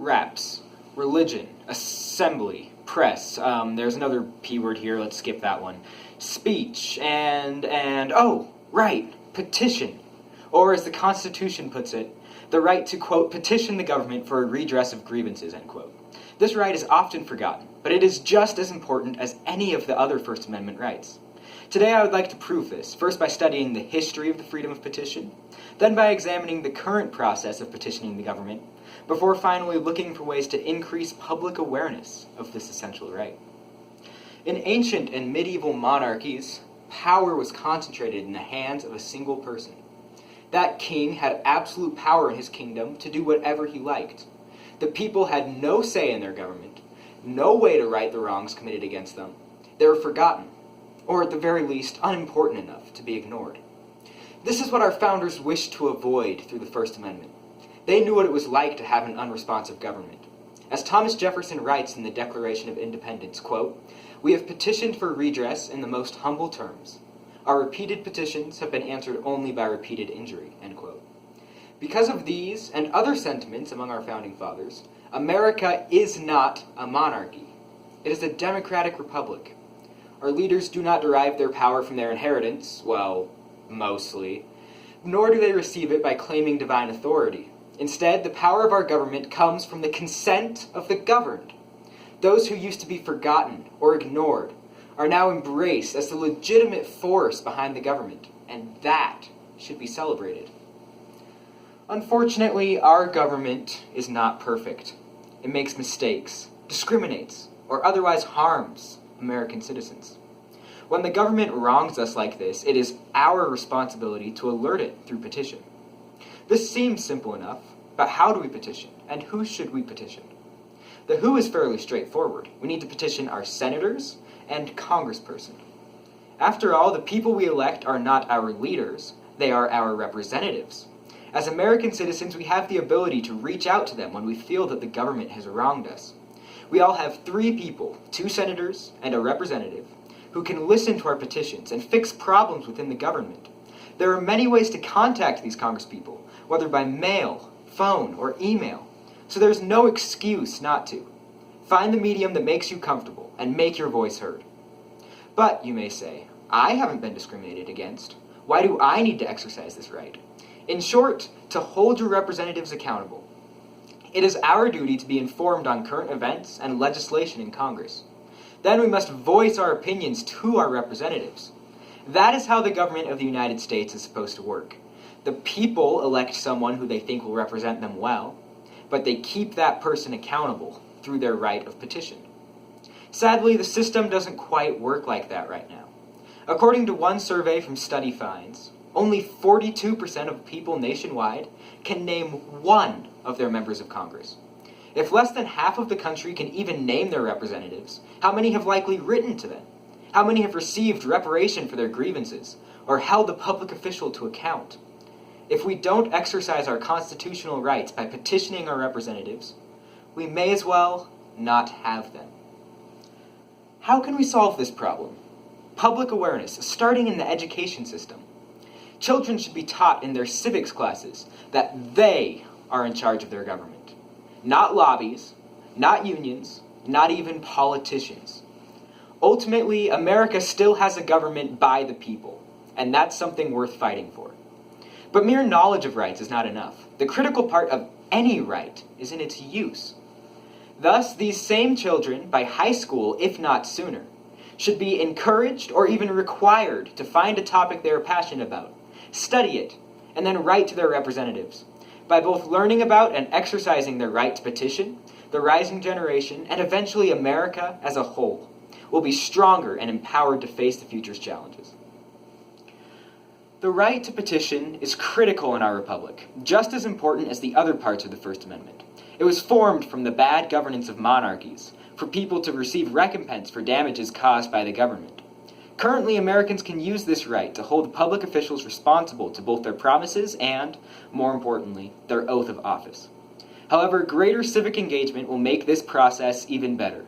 Raps, religion, assembly, press, there's another P word here, let's skip that one. Speech, and, oh, right, petition. Or as the Constitution puts it, the right to, quote, petition the government for a redress of grievances, end quote. This right is often forgotten, but it is just as important as any of the other First Amendment rights. Today I would like to prove this, first by studying the history of the freedom of petition, then by examining the current process of petitioning the government, before finally looking for ways to increase public awareness of this essential right. In ancient and medieval monarchies, power was concentrated in the hands of a single person. That king had absolute power in his kingdom to do whatever he liked. The people had no say in their government, no way to right the wrongs committed against them. They were forgotten, or at the very least, unimportant enough to be ignored. This is what our founders wished to avoid through the First Amendment. They knew what it was like to have an unresponsive government. As Thomas Jefferson writes in the Declaration of Independence, quote, "We have petitioned for redress in the most humble terms. Our repeated petitions have been answered only by repeated injury," end quote. Because of these and other sentiments among our founding fathers, America is not a monarchy. It is a democratic republic. Our leaders do not derive their power from their inheritance, well, mostly, nor do they receive it by claiming divine authority. Instead, the power of our government comes from the consent of the governed. Those who used to be forgotten or ignored are now embraced as the legitimate force behind the government, and that should be celebrated. Unfortunately, our government is not perfect. It makes mistakes, discriminates, or otherwise harms American citizens. When the government wrongs us like this, it is our responsibility to alert it through petition. This seems simple enough, but how do we petition, and who should we petition? The who is fairly straightforward. We need to petition our senators and congressperson. After all, the people we elect are not our leaders, they are our representatives. As American citizens, we have the ability to reach out to them when we feel that the government has wronged us. We all have 3 people, 2 senators and a representative, who can listen to our petitions and fix problems within the government. There are many ways to contact these congresspeople, whether by mail, phone, or email, so there's no excuse not to. Find the medium that makes you comfortable and make your voice heard. But, you may say, I haven't been discriminated against. Why do I need to exercise this right? In short, to hold your representatives accountable. It is our duty to be informed on current events and legislation in Congress. Then we must voice our opinions to our representatives. That is how the government of the United States is supposed to work. The people elect someone who they think will represent them well, but they keep that person accountable through their right of petition. Sadly, the system doesn't quite work like that right now. According to one survey from Study Finds, only 42% of people nationwide can name one of their members of Congress. If less than half of the country can even name their representatives, how many have likely written to them? How many have received reparation for their grievances, or held a public official to account? If we don't exercise our constitutional rights by petitioning our representatives, we may as well not have them. How can we solve this problem? Public awareness, starting in the education system. Children should be taught in their civics classes that they are in charge of their government. Not lobbies, not unions, not even politicians. Ultimately, America still has a government by the people, and that's something worth fighting for. But mere knowledge of rights is not enough. The critical part of any right is in its use. Thus, these same children, by high school, if not sooner, should be encouraged or even required to find a topic they are passionate about, study it, and then write to their representatives. By both learning about and exercising their right to petition, the rising generation, and eventually America as a whole, will be stronger and empowered to face the future's challenges. The right to petition is critical in our republic, just as important as the other parts of the First Amendment. It was formed from the bad governance of monarchies, for people to receive recompense for damages caused by the government. Currently, Americans can use this right to hold public officials responsible to both their promises and, more importantly, their oath of office. However, greater civic engagement will make this process even better.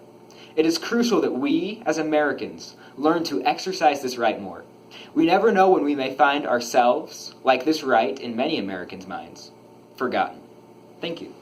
It is crucial that we, as Americans, learn to exercise this right more. We never know when we may find ourselves, like this right in many Americans' minds, forgotten. Thank you.